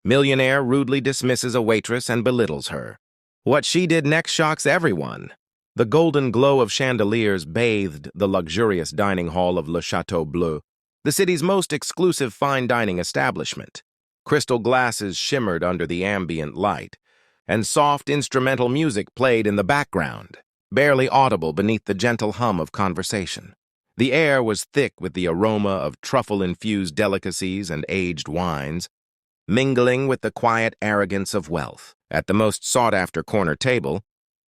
Millionaire rudely dismisses a waitress and belittles her. What she did next shocks everyone. The golden glow of chandeliers bathed the luxurious dining hall of Le Château Bleu, the city's most exclusive fine dining establishment. Crystal glasses shimmered under the ambient light, and soft instrumental music played in the background, barely audible beneath the gentle hum of conversation. The air was thick with the aroma of truffle-infused delicacies and aged wines, mingling with the quiet arrogance of wealth. At the most sought-after corner table,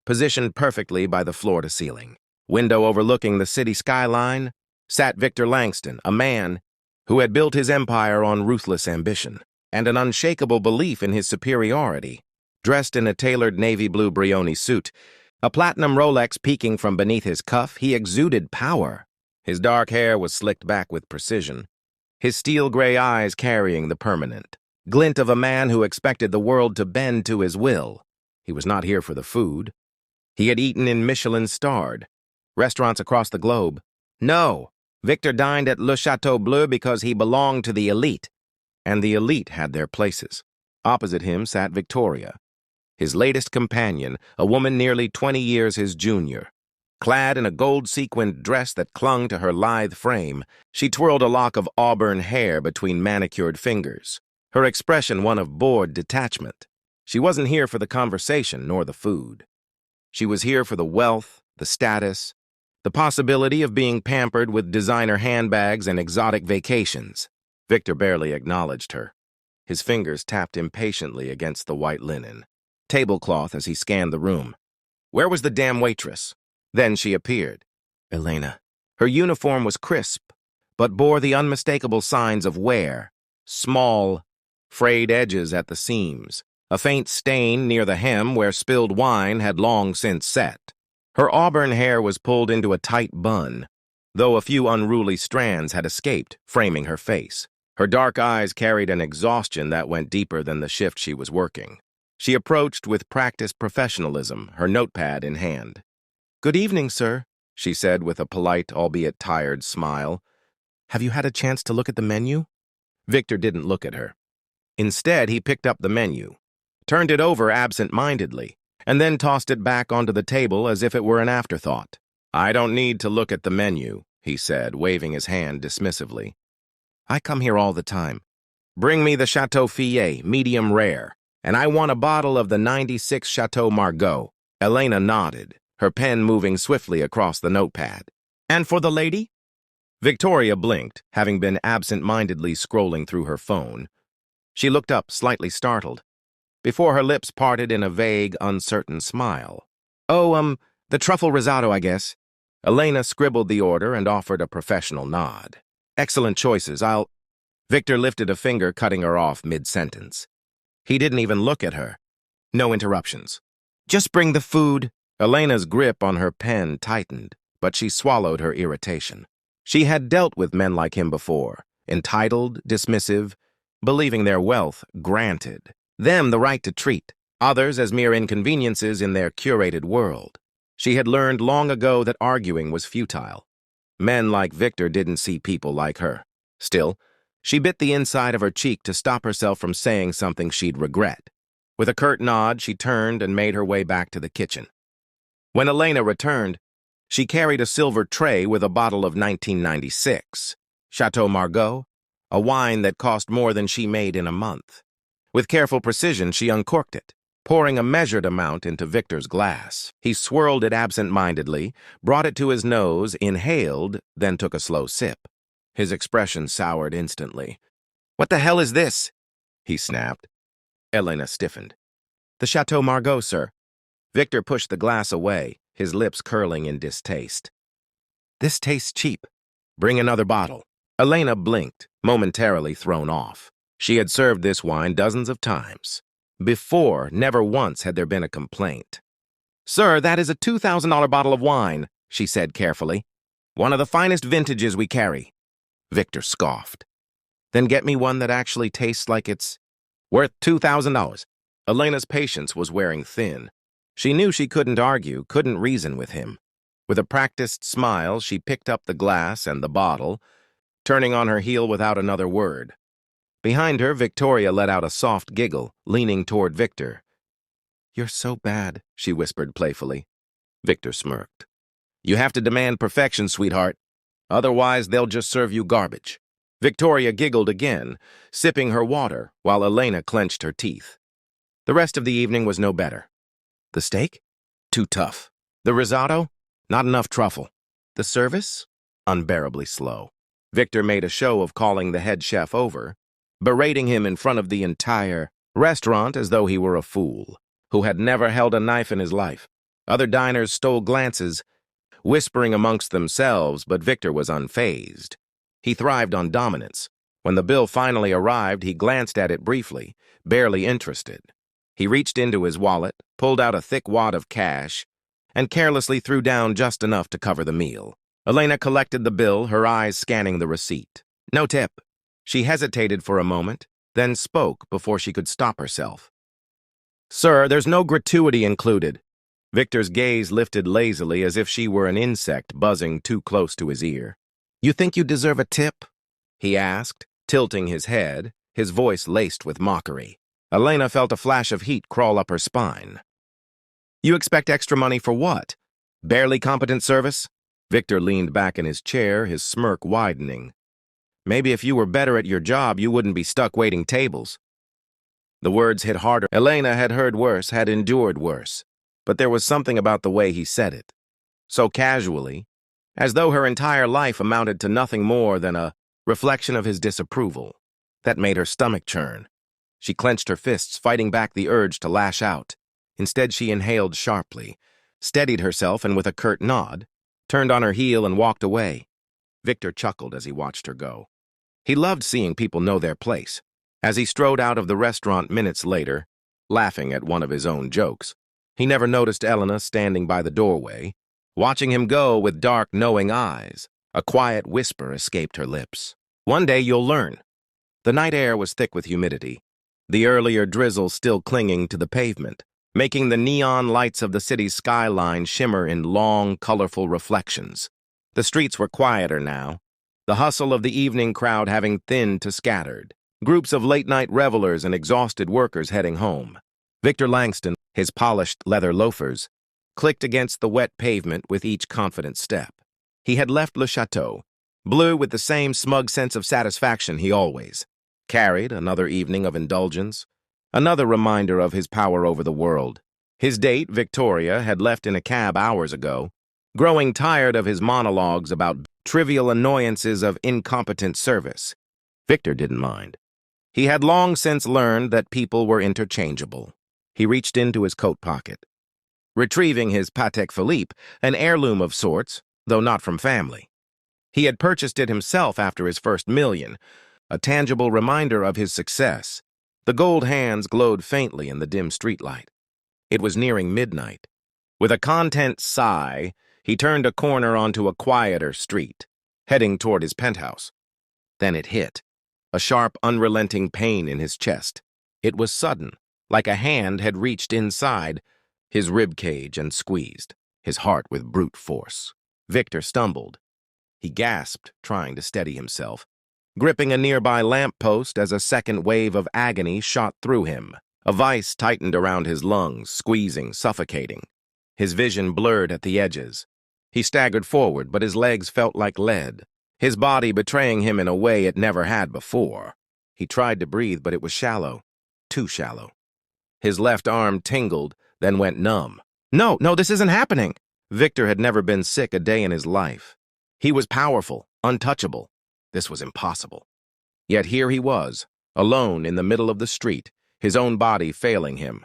positioned perfectly by the floor-to-ceiling, window overlooking the city skyline, sat Victor Langston, a man who had built his empire on ruthless ambition and an unshakable belief in his superiority. Dressed in a tailored navy blue Brioni suit, a platinum Rolex peeking from beneath his cuff, he exuded power. His dark hair was slicked back with precision, his steel-gray eyes carrying the permanent glint of a man who expected the world to bend to his will. He was not here for the food. He had eaten in Michelin-starred restaurants across the globe. No, Victor dined at Le Château Bleu because he belonged to the elite, and the elite had their places. Opposite him sat Victoria, his latest companion, a woman nearly 20 years his junior. Clad in a gold-sequined dress that clung to her lithe frame, she twirled a lock of auburn hair between manicured fingers, her expression one of bored detachment. She wasn't here for the conversation nor the food. She was here for the wealth, the status, the possibility of being pampered with designer handbags and exotic vacations. Victor barely acknowledged her. His fingers tapped impatiently against the white linen tablecloth as he scanned the room. Where was the damn waitress? Then she appeared. Elena. Her uniform was crisp, but bore the unmistakable signs of wear. Small, frayed edges at the seams, a faint stain near the hem where spilled wine had long since set. Her auburn hair was pulled into a tight bun, though a few unruly strands had escaped, framing her face. Her dark eyes carried an exhaustion that went deeper than the shift she was working. She approached with practiced professionalism, her notepad in hand. "Good evening, sir," she said with a polite, albeit tired, smile. "Have you had a chance to look at the menu?" Victor didn't look at her. Instead, he picked up the menu, turned it over absent-mindedly, and then tossed it back onto the table as if it were an afterthought. "I don't need to look at the menu," he said, waving his hand dismissively. "I come here all the time. Bring me the Château Fillet, medium rare, and I want a bottle of the 96 Château Margaux." Elena nodded, her pen moving swiftly across the notepad. "And for the lady?" Victoria blinked, having been absent-mindedly scrolling through her phone. She looked up, slightly startled, before her lips parted in a vague, uncertain smile. "Oh, the truffle risotto, I guess." Elena scribbled the order and offered a professional nod. "Excellent choices, I'll—" Victor lifted a finger, cutting her off mid-sentence. He didn't even look at her. No interruptions. "Just bring the food." Elena's grip on her pen tightened, but she swallowed her irritation. She had dealt with men like him before, entitled, dismissive, believing their wealth granted them the right to treat others as mere inconveniences in their curated world. She had learned long ago that arguing was futile. Men like Victor didn't see people like her. Still, she bit the inside of her cheek to stop herself from saying something she'd regret. With a curt nod, she turned and made her way back to the kitchen. When Elena returned, she carried a silver tray with a bottle of 1996 Château Margaux, a wine that cost more than she made in a month. With careful precision, she uncorked it, pouring a measured amount into Victor's glass. He swirled it absent-mindedly, brought it to his nose, inhaled, then took a slow sip. His expression soured instantly. "What the hell is this?" he snapped. Elena stiffened. "The Château Margaux, sir." Victor pushed the glass away, his lips curling in distaste. "This tastes cheap. Bring another bottle." Elena blinked, momentarily thrown off. She had served this wine dozens of times. Before, never once had there been a complaint. "Sir, that is a $2,000 bottle of wine," she said carefully. "One of the finest vintages we carry." Victor scoffed. "Then get me one that actually tastes like it's worth $2,000. Elena's patience was wearing thin. She knew she couldn't argue, couldn't reason with him. With a practiced smile, she picked up the glass and the bottle, turning on her heel without another word. Behind her, Victoria let out a soft giggle, leaning toward Victor. "You're so bad," she whispered playfully. Victor smirked. "You have to demand perfection, sweetheart. Otherwise, they'll just serve you garbage." Victoria giggled again, sipping her water, while Elena clenched her teeth. The rest of the evening was no better. The steak? Too tough. The risotto? Not enough truffle. The service? Unbearably slow. Victor made a show of calling the head chef over, berating him in front of the entire restaurant as though he were a fool, who had never held a knife in his life. Other diners stole glances, whispering amongst themselves, but Victor was unfazed. He thrived on dominance. When the bill finally arrived, he glanced at it briefly, barely interested. He reached into his wallet, pulled out a thick wad of cash, and carelessly threw down just enough to cover the meal. Elena collected the bill, her eyes scanning the receipt. No tip. She hesitated for a moment, then spoke before she could stop herself. "Sir, there's no gratuity included." Victor's gaze lifted lazily as if she were an insect buzzing too close to his ear. "You think you deserve a tip?" he asked, tilting his head, his voice laced with mockery. Elena felt a flash of heat crawl up her spine. "You expect extra money for what? Barely competent service?" Victor leaned back in his chair, his smirk widening. "Maybe if you were better at your job, you wouldn't be stuck waiting tables." The words hit harder. Elena had heard worse, had endured worse, but there was something about the way he said it. So casually, as though her entire life amounted to nothing more than a reflection of his disapproval, that made her stomach churn. She clenched her fists, fighting back the urge to lash out. Instead, she inhaled sharply, steadied herself, and with a curt nod, turned on her heel and walked away. Victor chuckled as he watched her go. He loved seeing people know their place. As he strode out of the restaurant minutes later, laughing at one of his own jokes, he never noticed Elena standing by the doorway, watching him go with dark, knowing eyes. A quiet whisper escaped her lips. "One day you'll learn." The night air was thick with humidity, the earlier drizzle still clinging to the pavement, making the neon lights of the city's skyline shimmer in long, colorful reflections. The streets were quieter now, the hustle of the evening crowd having thinned to scattered. Groups of late-night revelers and exhausted workers heading home. Victor Langston, his polished leather loafers, clicked against the wet pavement with each confident step. He had left Le Château Bleu with the same smug sense of satisfaction he always carried. Another evening of indulgence, another reminder of his power over the world. His date, Victoria, had left in a cab hours ago, growing tired of his monologues about trivial annoyances of incompetent service. Victor didn't mind. He had long since learned that people were interchangeable. He reached into his coat pocket, retrieving his Patek Philippe, an heirloom of sorts, though not from family. He had purchased it himself after his first million, a tangible reminder of his success. The gold hands glowed faintly in the dim streetlight. It was nearing midnight. With a content sigh, he turned a corner onto a quieter street, heading toward his penthouse. Then it hit. A sharp, unrelenting pain in his chest. It was sudden, like a hand had reached inside his rib cage and squeezed, his heart with brute force. Victor stumbled. He gasped, trying to steady himself, gripping a nearby lamppost as a second wave of agony shot through him. A vice tightened around his lungs, squeezing, suffocating. His vision blurred at the edges. He staggered forward, but his legs felt like lead, his body betraying him in a way it never had before. He tried to breathe, but it was shallow, too shallow. His left arm tingled, then went numb. No, this isn't happening. Victor had never been sick a day in his life. He was powerful, untouchable. This was impossible. Yet here he was, alone in the middle of the street, his own body failing him.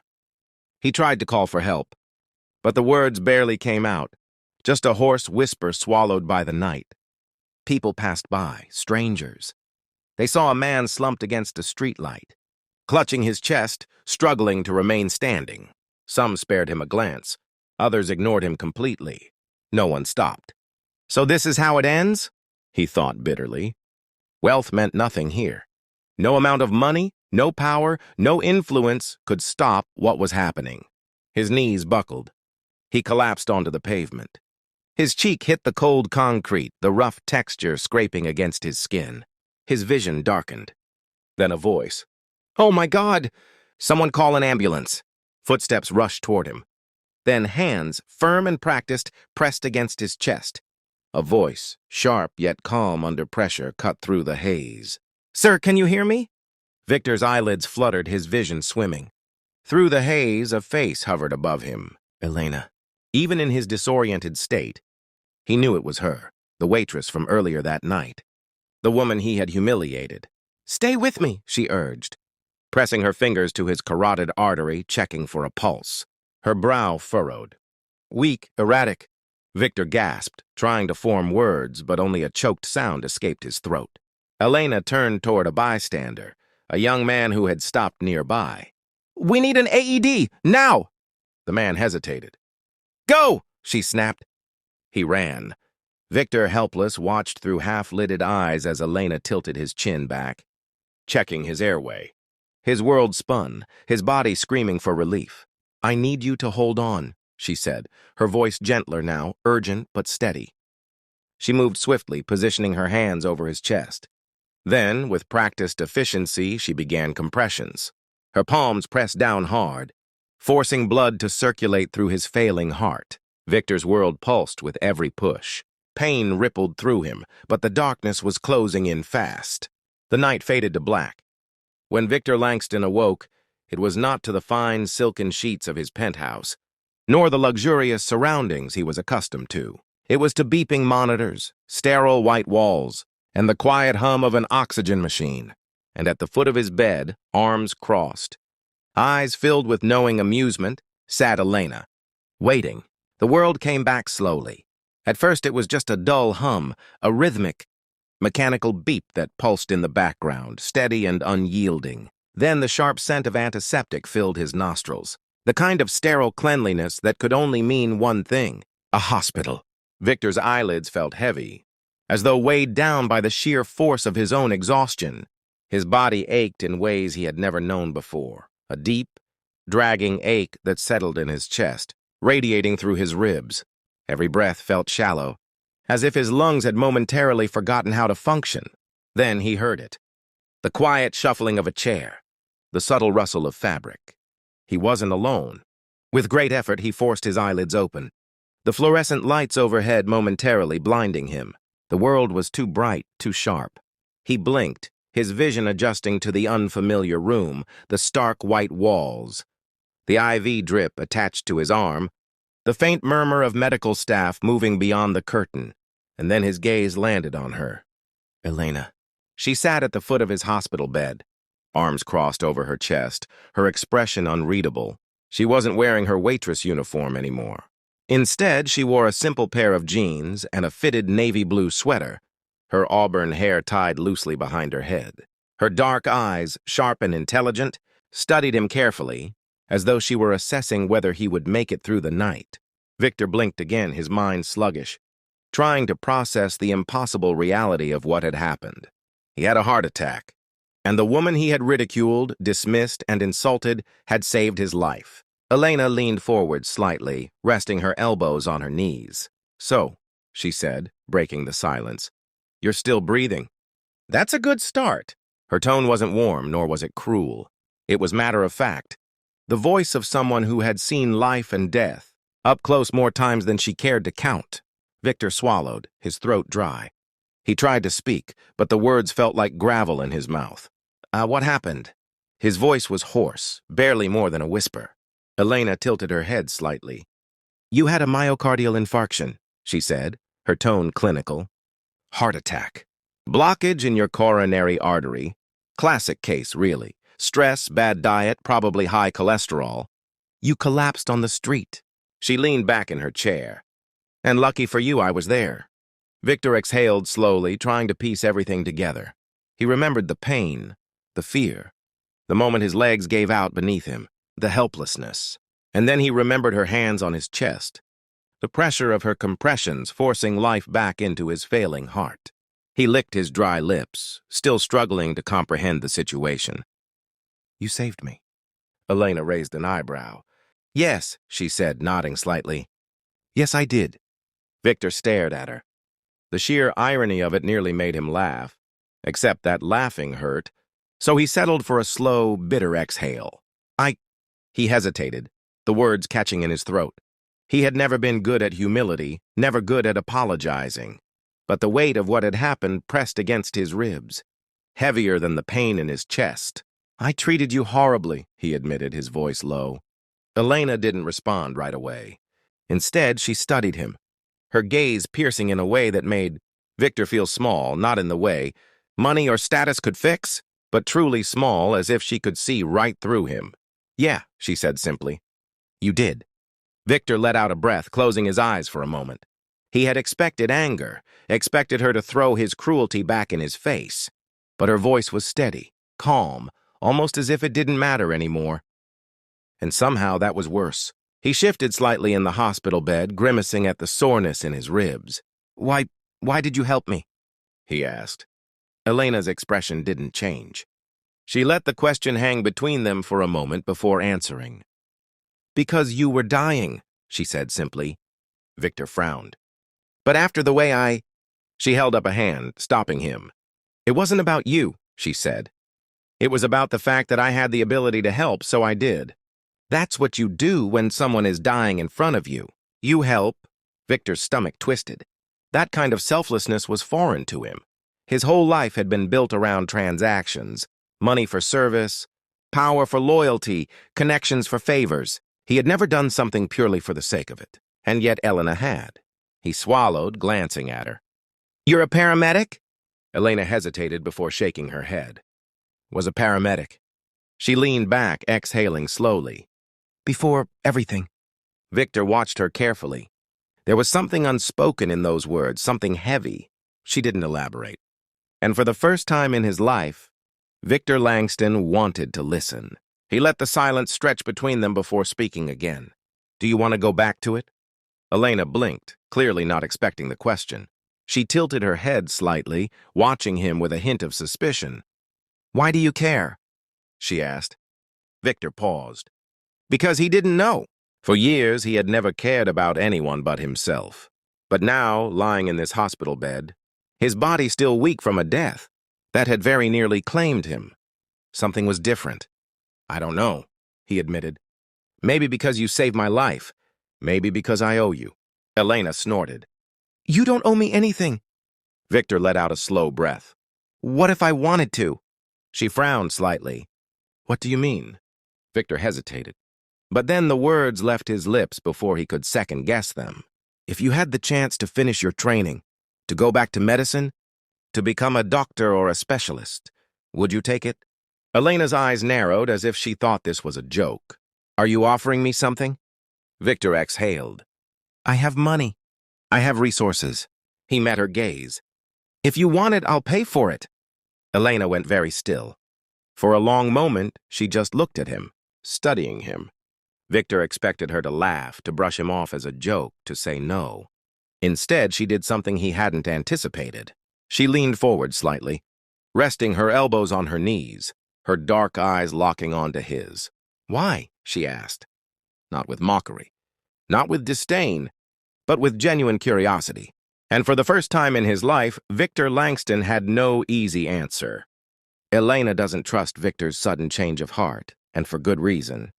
He tried to call for help, but the words barely came out, just a hoarse whisper swallowed by the night. People passed by, strangers. They saw a man slumped against a streetlight, clutching his chest, struggling to remain standing. Some spared him a glance. Others ignored him completely. No one stopped. So this is how it ends? He thought bitterly. Wealth meant nothing here. No amount of money, no power, no influence could stop what was happening. His knees buckled. He collapsed onto the pavement. His cheek hit the cold concrete, the rough texture scraping against his skin. His vision darkened. Then a voice. "Oh my God! Someone call an ambulance." Footsteps rushed toward him. Then hands, firm and practiced, pressed against his chest. A voice, sharp yet calm under pressure, cut through the haze. "Sir, can you hear me?" Victor's eyelids fluttered, his vision swimming. Through the haze, a face hovered above him. Elena. Even in his disoriented state, he knew it was her, the waitress from earlier that night. The woman he had humiliated. "Stay with me," she urged, pressing her fingers to his carotid artery, checking for a pulse. Her brow furrowed. "Weak, erratic." Victor gasped, trying to form words, but only a choked sound escaped his throat. Elena turned toward a bystander, a young man who had stopped nearby. "We need an AED, now!" The man hesitated. "Go!" she snapped. He ran. Victor, helpless, watched through half-lidded eyes as Elena tilted his chin back, checking his airway. His world spun, his body screaming for relief. "I need you to hold on," she said, her voice gentler now, urgent but steady. She moved swiftly, positioning her hands over his chest. Then, with practiced efficiency, she began compressions. Her palms pressed down hard, forcing blood to circulate through his failing heart. Victor's world pulsed with every push. Pain rippled through him, but the darkness was closing in fast. The night faded to black. When Victor Langston awoke, it was not to the fine silken sheets of his penthouse, nor the luxurious surroundings he was accustomed to. It was to beeping monitors, sterile white walls, and the quiet hum of an oxygen machine. And at the foot of his bed, arms crossed, eyes filled with knowing amusement, sat Elena, waiting. The world came back slowly. At first it was just a dull hum, a rhythmic, mechanical beep that pulsed in the background, steady and unyielding. Then the sharp scent of antiseptic filled his nostrils, the kind of sterile cleanliness that could only mean one thing: a hospital. Victor's eyelids felt heavy, as though weighed down by the sheer force of his own exhaustion. His body ached in ways he had never known before, a deep, dragging ache that settled in his chest, radiating through his ribs. Every breath felt shallow, as if his lungs had momentarily forgotten how to function. Then he heard it. The quiet shuffling of a chair, the subtle rustle of fabric. He wasn't alone. With great effort, he forced his eyelids open, the fluorescent lights overhead momentarily blinding him. The world was too bright, too sharp. He blinked, his vision adjusting to the unfamiliar room, the stark white walls, the IV drip attached to his arm, the faint murmur of medical staff moving beyond the curtain, and then his gaze landed on her. Elena. She sat at the foot of his hospital bed, arms crossed over her chest, her expression unreadable. She wasn't wearing her waitress uniform anymore. Instead, she wore a simple pair of jeans and a fitted navy blue sweater, her auburn hair tied loosely behind her head. Her dark eyes, sharp and intelligent, studied him carefully, as though she were assessing whether he would make it through the night. Victor blinked again, his mind sluggish, trying to process the impossible reality of what had happened. He had a heart attack, and the woman he had ridiculed, dismissed, and insulted had saved his life. Elena leaned forward slightly, resting her elbows on her knees. "So," she said, breaking the silence, "you're still breathing." "That's a good start." Her tone wasn't warm, nor was it cruel. It was matter of fact, the voice of someone who had seen life and death, up close more times than she cared to count. Victor swallowed, his throat dry. He tried to speak, but the words felt like gravel in his mouth. What happened?" His voice was hoarse, barely more than a whisper. Elena tilted her head slightly. "You had a myocardial infarction," she said, her tone clinical. "Heart attack. Blockage in your coronary artery. Classic case, really. Stress, bad diet, probably high cholesterol. You collapsed on the street." She leaned back in her chair. "And lucky for you, I was there." Victor exhaled slowly, trying to piece everything together. He remembered the pain, the fear, the moment his legs gave out beneath him, the helplessness. And then he remembered her hands on his chest, the pressure of her compressions forcing life back into his failing heart. He licked his dry lips, still struggling to comprehend the situation. "You saved me." Elena raised an eyebrow. "Yes," she said, nodding slightly. "Yes, I did." Victor stared at her. The sheer irony of it nearly made him laugh, except that laughing hurt, So he settled for a slow, bitter exhale. He hesitated, the words catching in his throat. He had never been good at humility, never good at apologizing. But the weight of what had happened pressed against his ribs, heavier than the pain in his chest. I treated you horribly, he admitted, his voice low. Elena didn't respond right away. Instead, she studied him, her gaze piercing in a way that made Victor feel small, not in the way money or status could fix, but truly small, as if she could see right through him. Yeah, she said simply. You did. Victor let out a breath, closing his eyes for a moment. He had expected anger, expected her to throw his cruelty back in his face. But her voice was steady, calm, almost as if it didn't matter anymore. And somehow that was worse. He shifted slightly in the hospital bed, grimacing at the soreness in his ribs. Why did you help me? He asked. Elena's expression didn't change. She let the question hang between them for a moment before answering. Because you were dying, she said simply. Victor frowned. But after the way She held up a hand, stopping him. It wasn't about you, she said. It was about the fact that I had the ability to help, so I did. That's what you do when someone is dying in front of you. You help. Victor's stomach twisted. That kind of selflessness was foreign to him. His whole life had been built around transactions, money for service, power for loyalty, connections for favors. He had never done something purely for the sake of it, and yet Elena had. He swallowed, glancing at her. You're a paramedic? Elena hesitated before shaking her head. Was a paramedic. She leaned back, exhaling slowly. Before everything. Victor watched her carefully. There was something unspoken in those words, something heavy. She didn't elaborate. And for the first time in his life, Victor Langston wanted to listen. He let the silence stretch between them before speaking again. Do you want to go back to it? Elena blinked, clearly not expecting the question. She tilted her head slightly, watching him with a hint of suspicion. Why do you care? She asked. Victor paused. Because he didn't know. For years, he had never cared about anyone but himself. But now, lying in this hospital bed, his body still weak from a death that had very nearly claimed him. Something was different. I don't know, he admitted. Maybe because you saved my life. Maybe because I owe you. Elena snorted. You don't owe me anything. Victor let out a slow breath. What if I wanted to? She frowned slightly. What do you mean? Victor hesitated. But then the words left his lips before he could second-guess them. If you had the chance to finish your training, to go back to medicine, to become a doctor or a specialist, would you take it? Elena's eyes narrowed as if she thought this was a joke. Are you offering me something? Victor exhaled. I have money. I have resources. He met her gaze. If you want it, I'll pay for it. Elena went very still. For a long moment, she just looked at him, studying him. Victor expected her to laugh, to brush him off as a joke, to say no. Instead, she did something he hadn't anticipated. She leaned forward slightly, resting her elbows on her knees, her dark eyes locking onto his. Why? She asked. Not with mockery, not with disdain, but with genuine curiosity. And for the first time in his life, Victor Langston had no easy answer. Elena doesn't trust Victor's sudden change of heart, and for good reason.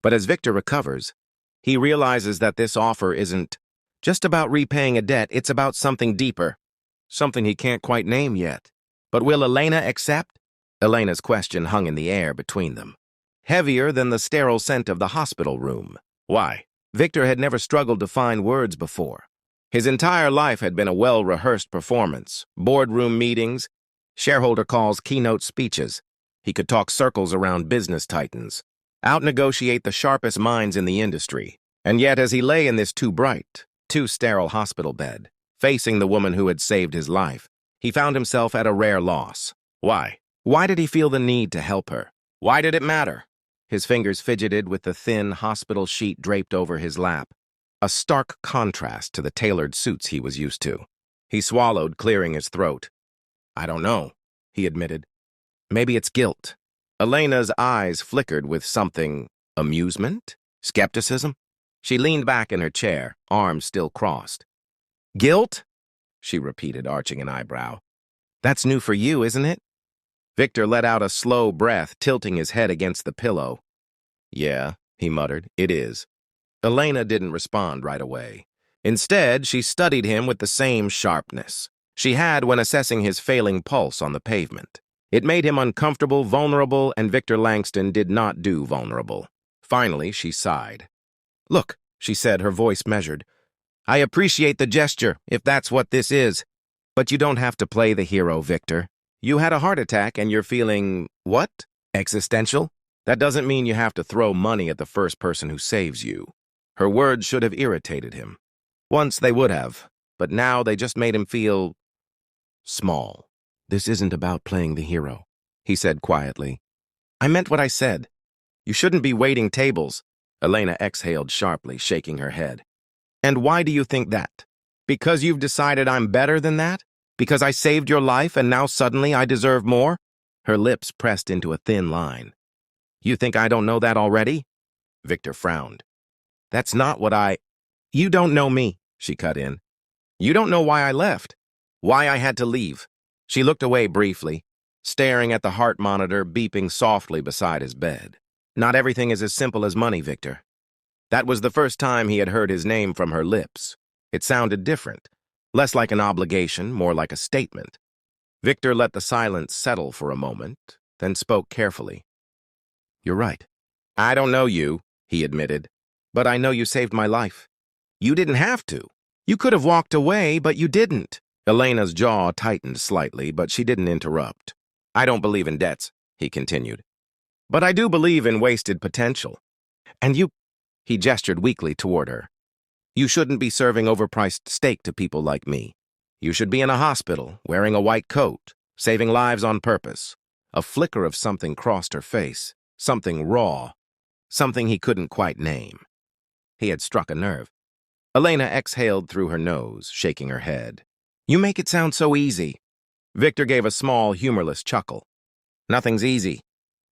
But as Victor recovers, he realizes that this offer isn't just about repaying a debt, it's about something deeper, something he can't quite name yet. But will Elena accept? Elena's question hung in the air between them, heavier than the sterile scent of the hospital room. Why? Victor had never struggled to find words before. His entire life had been a well-rehearsed performance, boardroom meetings, shareholder calls, keynote speeches. He could talk circles around business titans, out-negotiate the sharpest minds in the industry. And yet, as he lay in this too bright, too sterile hospital bed, facing the woman who had saved his life, he found himself at a rare loss. Why? Why did he feel the need to help her? Why did it matter? His fingers fidgeted with the thin hospital sheet draped over his lap, a stark contrast to the tailored suits he was used to. He swallowed, clearing his throat. I don't know, he admitted. Maybe it's guilt. Elena's eyes flickered with something. Amusement? Skepticism? She leaned back in her chair, arms still crossed. Guilt? She repeated, arching an eyebrow. That's new for you, isn't it? Victor let out a slow breath, tilting his head against the pillow. Yeah, he muttered, it is. Elena didn't respond right away. Instead, she studied him with the same sharpness she had when assessing his failing pulse on the pavement. It made him uncomfortable, vulnerable, and Victor Langston did not do vulnerable. Finally, she sighed. Look, she said, her voice measured. I appreciate the gesture, if that's what this is. But you don't have to play the hero, Victor. You had a heart attack and you're feeling, what? Existential? That doesn't mean you have to throw money at the first person who saves you. Her words should have irritated him. Once they would have, but now they just made him feel small. This isn't about playing the hero, he said quietly. I meant what I said. You shouldn't be waiting tables. Elena exhaled sharply, shaking her head. And why do you think that? Because you've decided I'm better than that? Because I saved your life and now suddenly I deserve more? Her lips pressed into a thin line. You think I don't know that already? Victor frowned. That's not what I... You don't know me, she cut in. You don't know why I left. Why I had to leave. She looked away briefly, staring at the heart monitor beeping softly beside his bed. Not everything is as simple as money, Victor. That was the first time he had heard his name from her lips. It sounded different, less like an obligation, more like a statement. Victor let the silence settle for a moment, then spoke carefully. You're right. I don't know you, he admitted, but I know you saved my life. You didn't have to. You could have walked away, but you didn't. Elena's jaw tightened slightly, but she didn't interrupt. I don't believe in debts, he continued. But I do believe in wasted potential. And you... He gestured weakly toward her. You shouldn't be serving overpriced steak to people like me. You should be in a hospital, wearing a white coat, saving lives on purpose. A flicker of something crossed her face, something raw, something he couldn't quite name. He had struck a nerve. Elena exhaled through her nose, shaking her head. You make it sound so easy. Victor gave a small, humorless chuckle. Nothing's easy,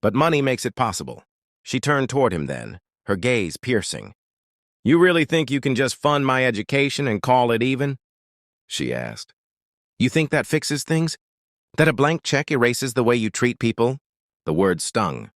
but money makes it possible. She turned toward him then, her gaze piercing. You really think you can just fund my education and call it even? She asked. You think that fixes things? That a blank check erases the way you treat people? The word stung.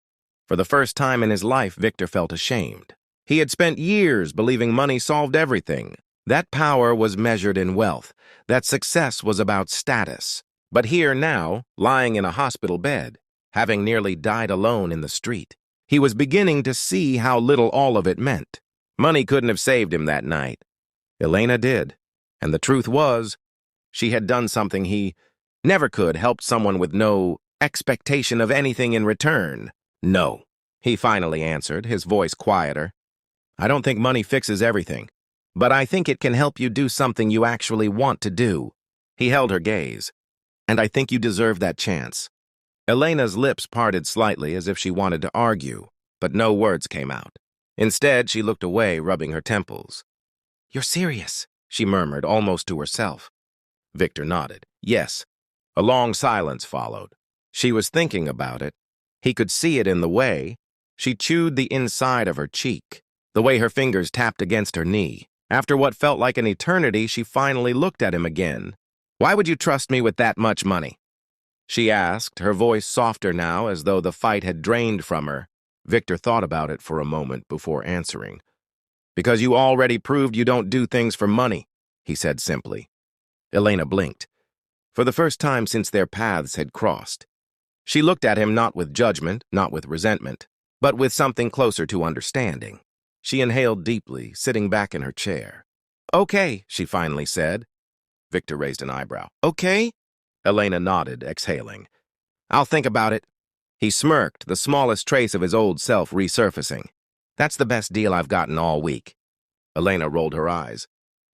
For the first time in his life, Victor felt ashamed. He had spent years believing money solved everything. That power was measured in wealth. That success was about status. But here now, lying in a hospital bed, having nearly died alone in the street, he was beginning to see how little all of it meant. Money couldn't have saved him that night. Elena did. And the truth was, she had done something he never could, helped someone with no expectation of anything in return. No, he finally answered, his voice quieter. I don't think money fixes everything, but I think it can help you do something you actually want to do. He held her gaze. And I think you deserve that chance. Elena's lips parted slightly as if she wanted to argue, but no words came out. Instead, she looked away, rubbing her temples. You're serious, she murmured, almost to herself. Victor nodded. Yes. A long silence followed. She was thinking about it. He could see it in the way. She chewed the inside of her cheek, the way her fingers tapped against her knee. After what felt like an eternity, she finally looked at him again. Why would you trust me with that much money? She asked, her voice softer now, as though the fight had drained from her. Victor thought about it for a moment before answering. Because you already proved you don't do things for money, he said simply. Elena blinked. For the first time since their paths had crossed. She looked at him not with judgment, not with resentment, but with something closer to understanding. She inhaled deeply, sitting back in her chair. Okay, she finally said. Victor raised an eyebrow. Okay? Elena nodded, exhaling. I'll think about it. He smirked, the smallest trace of his old self resurfacing. That's the best deal I've gotten all week. Elena rolled her eyes.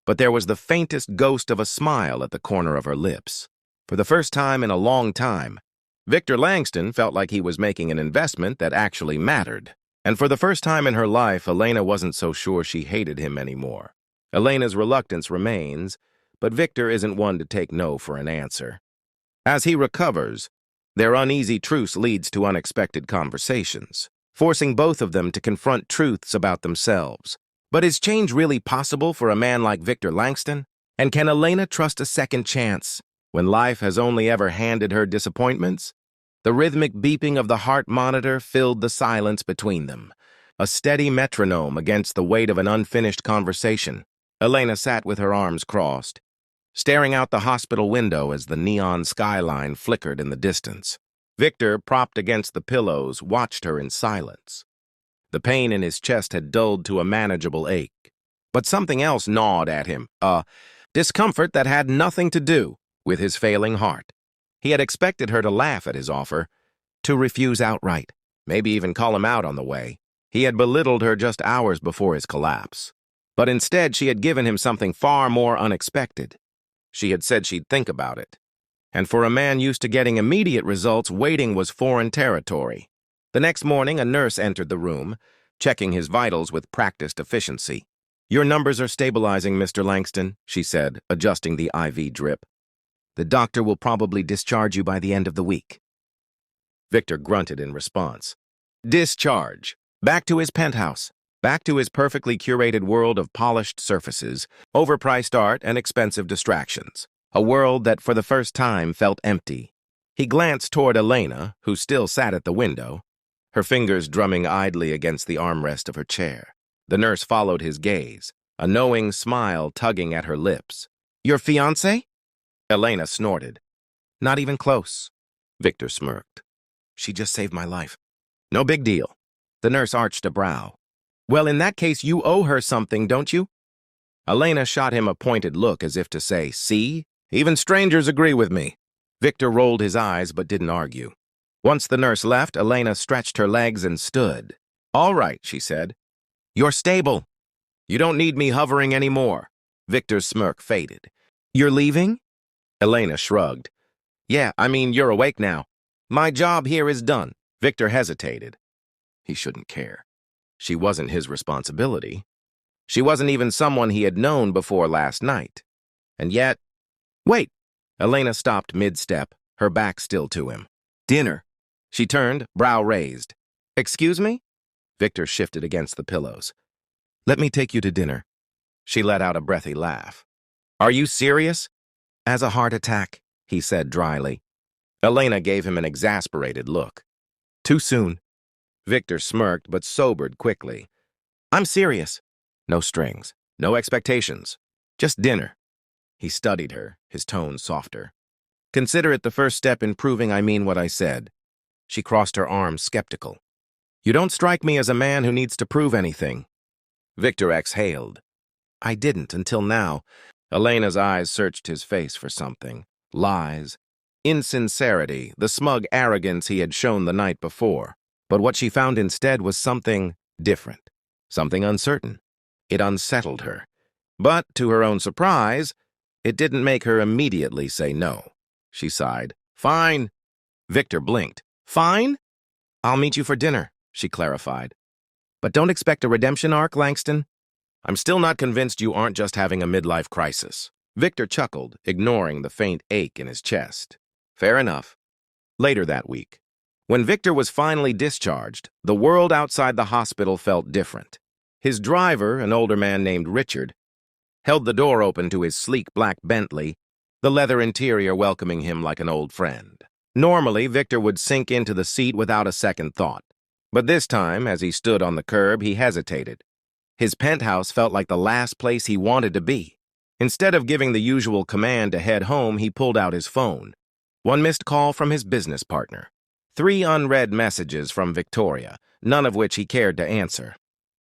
But there was the faintest ghost of a smile at the corner of her lips. For the first time in a long time, Victor Langston felt like he was making an investment that actually mattered. And for the first time in her life, Elena wasn't so sure she hated him anymore. Elena's reluctance remains, but Victor isn't one to take no for an answer. As he recovers, their uneasy truce leads to unexpected conversations, forcing both of them to confront truths about themselves. But is change really possible for a man like Victor Langston? And can Elena trust a second chance when life has only ever handed her disappointments? The rhythmic beeping of the heart monitor filled the silence between them, a steady metronome against the weight of an unfinished conversation. Elena sat with her arms crossed, staring out the hospital window as the neon skyline flickered in the distance. Victor, propped against the pillows, watched her in silence. The pain in his chest had dulled to a manageable ache. But something else gnawed at him, a discomfort that had nothing to do with his failing heart. He had expected her to laugh at his offer, to refuse outright, maybe even call him out on the way. He had belittled her just hours before his collapse. But instead, she had given him something far more unexpected. She had said she'd think about it. And for a man used to getting immediate results, waiting was foreign territory. The next morning, a nurse entered the room, checking his vitals with practiced efficiency. "Your numbers are stabilizing, Mr. Langston," she said, adjusting the IV drip. "The doctor will probably discharge you by the end of the week." Victor grunted in response. Discharge. Back to his penthouse. Back to his perfectly curated world of polished surfaces, overpriced art, and expensive distractions. A world that for the first time felt empty. He glanced toward Elena, who still sat at the window, her fingers drumming idly against the armrest of her chair. The nurse followed his gaze, a knowing smile tugging at her lips. "Your fiancé?" Elena snorted. "Not even close." Victor smirked. "She just saved my life." "No big deal." The nurse arched a brow. "Well, in that case, you owe her something, don't you?" Elena shot him a pointed look as if to say, "See? Even strangers agree with me." Victor rolled his eyes but didn't argue. Once the nurse left, Elena stretched her legs and stood. "All right," she said. "You're stable. You don't need me hovering anymore." Victor's smirk faded. "You're leaving?" Elena shrugged. "Yeah, I mean, you're awake now. My job here is done." Victor hesitated. He shouldn't care. She wasn't his responsibility. She wasn't even someone he had known before last night. And yet... Wait! Elena stopped mid-step, her back still to him. "Dinner." She turned, brow raised. "Excuse me?" Victor shifted against the pillows. "Let me take you to dinner." She let out a breathy laugh. "Are you serious?" "As a heart attack," he said dryly. Elena gave him an exasperated look. "Too soon." Victor smirked but sobered quickly. "I'm serious." "No strings, no expectations. Just dinner." He studied her, his tone softer. "Consider it the first step in proving I mean what I said." She crossed her arms, skeptical. "You don't strike me as a man who needs to prove anything." Victor exhaled. "I didn't until now." Elena's eyes searched his face for something. Lies. Insincerity, the smug arrogance he had shown the night before. But what she found instead was something different, something uncertain. It unsettled her. But, to her own surprise, it didn't make her immediately say no. She sighed. "Fine." Victor blinked. "Fine?" "I'll meet you for dinner," she clarified. "But don't expect a redemption arc, Langston." "I'm still not convinced you aren't just having a midlife crisis." Victor chuckled, ignoring the faint ache in his chest. "Fair enough." Later that week, when Victor was finally discharged, the world outside the hospital felt different. His driver, an older man named Richard, held the door open to his sleek black Bentley, the leather interior welcoming him like an old friend. Normally, Victor would sink into the seat without a second thought. But this time, as he stood on the curb, he hesitated. His penthouse felt like the last place he wanted to be. Instead of giving the usual command to head home, he pulled out his phone. One missed call from his business partner. 3 unread messages from Victoria, none of which he cared to answer.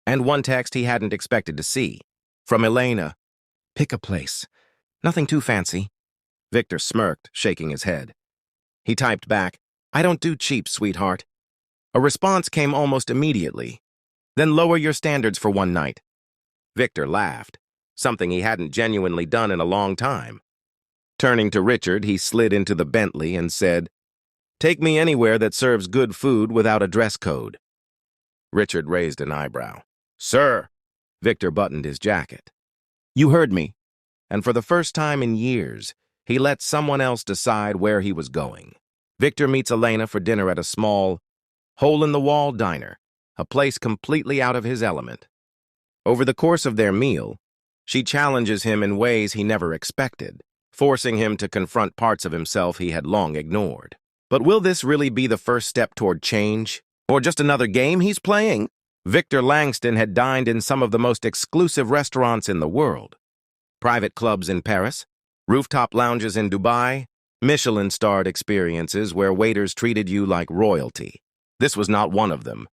And one text he hadn't expected to see. From Elena. "Pick a place. Nothing too fancy." Victor smirked, shaking his head. He typed back, "I don't do cheap, sweetheart." A response came almost immediately. "Then lower your standards for one night." Victor laughed, something he hadn't genuinely done in a long time. Turning to Richard, he slid into the Bentley and said, "Take me anywhere that serves good food without a dress code." Richard raised an eyebrow. "Sir." Victor buttoned his jacket. "You heard me." And for the first time in years, he let someone else decide where he was going. Victor meets Elena for dinner at a small, hole-in-the-wall diner, a place completely out of his element. Over the course of their meal, she challenges him in ways he never expected, forcing him to confront parts of himself he had long ignored. But will this really be the first step toward change? Or just another game he's playing? Victor Langston had dined in some of the most exclusive restaurants in the world. Private clubs in Paris, rooftop lounges in Dubai, Michelin-starred experiences where waiters treated you like royalty. This was not one of them.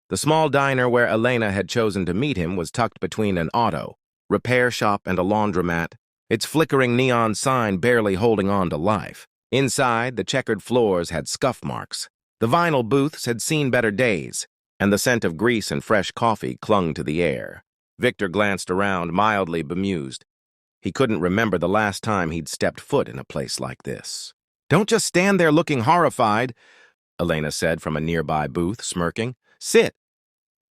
The small diner where Elena had chosen to meet him was tucked between an auto, repair shop and a laundromat, its flickering neon sign barely holding on to life. Inside, the checkered floors had scuff marks. The vinyl booths had seen better days, and the scent of grease and fresh coffee clung to the air. Victor glanced around, mildly bemused. He couldn't remember the last time he'd stepped foot in a place like this. "Don't just stand there looking horrified," Elena said from a nearby booth, smirking. "Sit."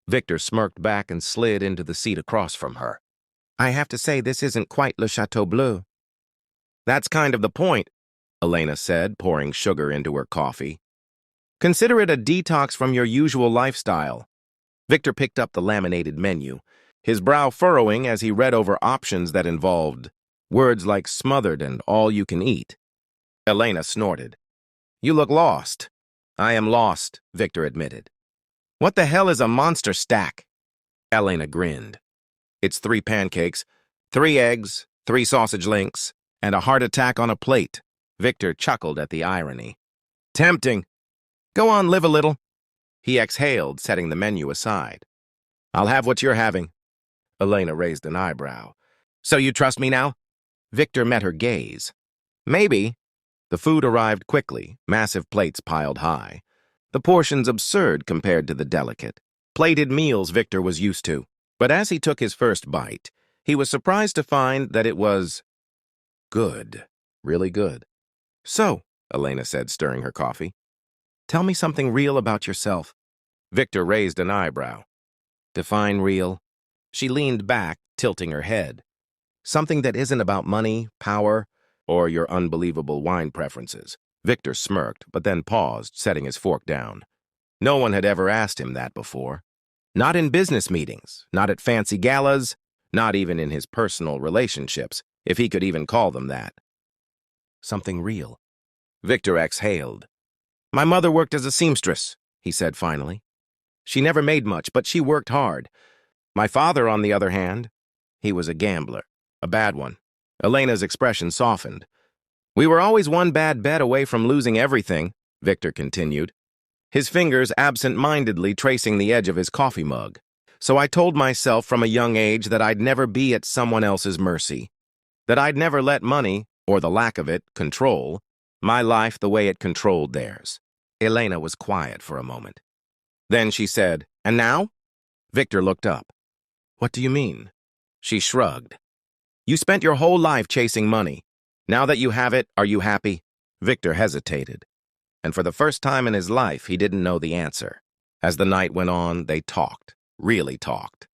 Victor smirked back and slid into the seat across from her. "I have to say this isn't quite Le Château Bleu." "That's kind of the point," Elena said, pouring sugar into her coffee. "Consider it a detox from your usual lifestyle." Victor picked up the laminated menu, his brow furrowing as he read over options that involved words like smothered and all you can eat. Elena snorted. "You look lost." "I am lost," Victor admitted. "What the hell is a monster stack?" Elena grinned. "It's 3 pancakes, 3 eggs, 3 sausage links, and a heart attack on a plate." Victor chuckled at the irony. "Tempting. Go on, live a little." He exhaled, setting the menu aside. "I'll have what you're having." Elena raised an eyebrow. "So you trust me now?" Victor met her gaze. "Maybe." The food arrived quickly, massive plates piled high. The portions absurd compared to the delicate, plated meals Victor was used to. But as he took his first bite, he was surprised to find that it was good, really good. "So," Elena said, stirring her coffee, "tell me something real about yourself." Victor raised an eyebrow. "Define real." She leaned back, tilting her head. "Something that isn't about money, power, or your unbelievable wine preferences." Victor smirked, but then paused, setting his fork down. No one had ever asked him that before. Not in business meetings, not at fancy galas, not even in his personal relationships, if he could even call them that. "Something real." Victor exhaled. "My mother worked as a seamstress," he said finally. "She never made much, but she worked hard. My father, on the other hand, he was a gambler, a bad one." Elena's expression softened. "We were always one bad bet away from losing everything," Victor continued, his fingers absent-mindedly tracing the edge of his coffee mug. "So I told myself from a young age that I'd never be at someone else's mercy, that I'd never let money, or the lack of it, control my life the way it controlled theirs." Elena was quiet for a moment. Then she said, "And now?" Victor looked up. "What do you mean?" She shrugged. "You spent your whole life chasing money. Now that you have it, are you happy?" Victor hesitated, and for the first time in his life, he didn't know the answer. As the night went on, they talked, really talked.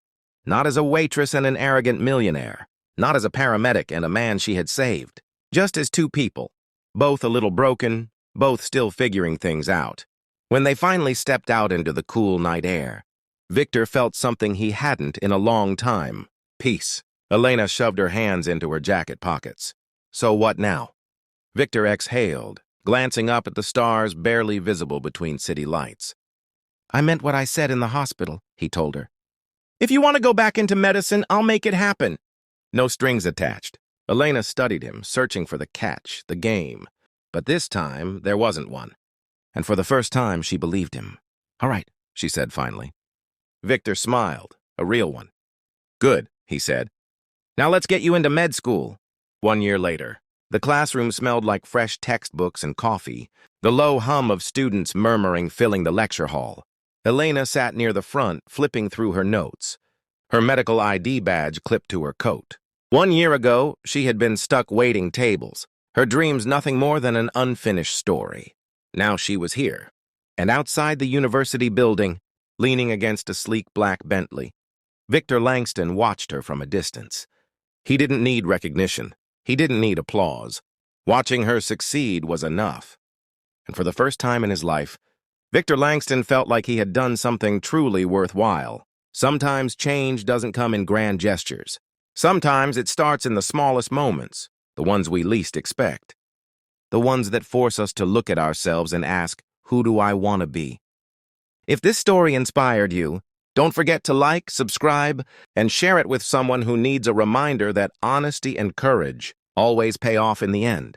Not as a waitress and an arrogant millionaire, not as a paramedic and a man she had saved, just as two people, both a little broken, both still figuring things out. When they finally stepped out into the cool night air, Victor felt something he hadn't in a long time: peace. Elena shoved her hands into her jacket pockets. "So what now?" Victor exhaled, glancing up at the stars barely visible between city lights. "I meant what I said in the hospital," he told her. "If you want to go back into medicine, I'll make it happen." No strings attached. Elena studied him, searching for the catch, the game. But this time, there wasn't one. And for the first time, she believed him. "All right," she said finally. Victor smiled, a real one. "Good," he said. "Now let's get you into med school." 1 year later, the classroom smelled like fresh textbooks and coffee, the low hum of students murmuring filling the lecture hall. Elena sat near the front, flipping through her notes, her medical ID badge clipped to her coat. 1 year ago, she had been stuck waiting tables, her dreams nothing more than an unfinished story. Now she was here, and outside the university building, leaning against a sleek black Bentley, Victor Langston watched her from a distance. He didn't need recognition. He didn't need applause. Watching her succeed was enough. And for the first time in his life, Victor Langston felt like he had done something truly worthwhile. Sometimes change doesn't come in grand gestures. Sometimes it starts in the smallest moments, the ones we least expect. the ones that force us to look at ourselves and ask, who do I want to be? If this story inspired you, don't forget to like, subscribe, and share it with someone who needs a reminder that honesty and courage always pay off in the end.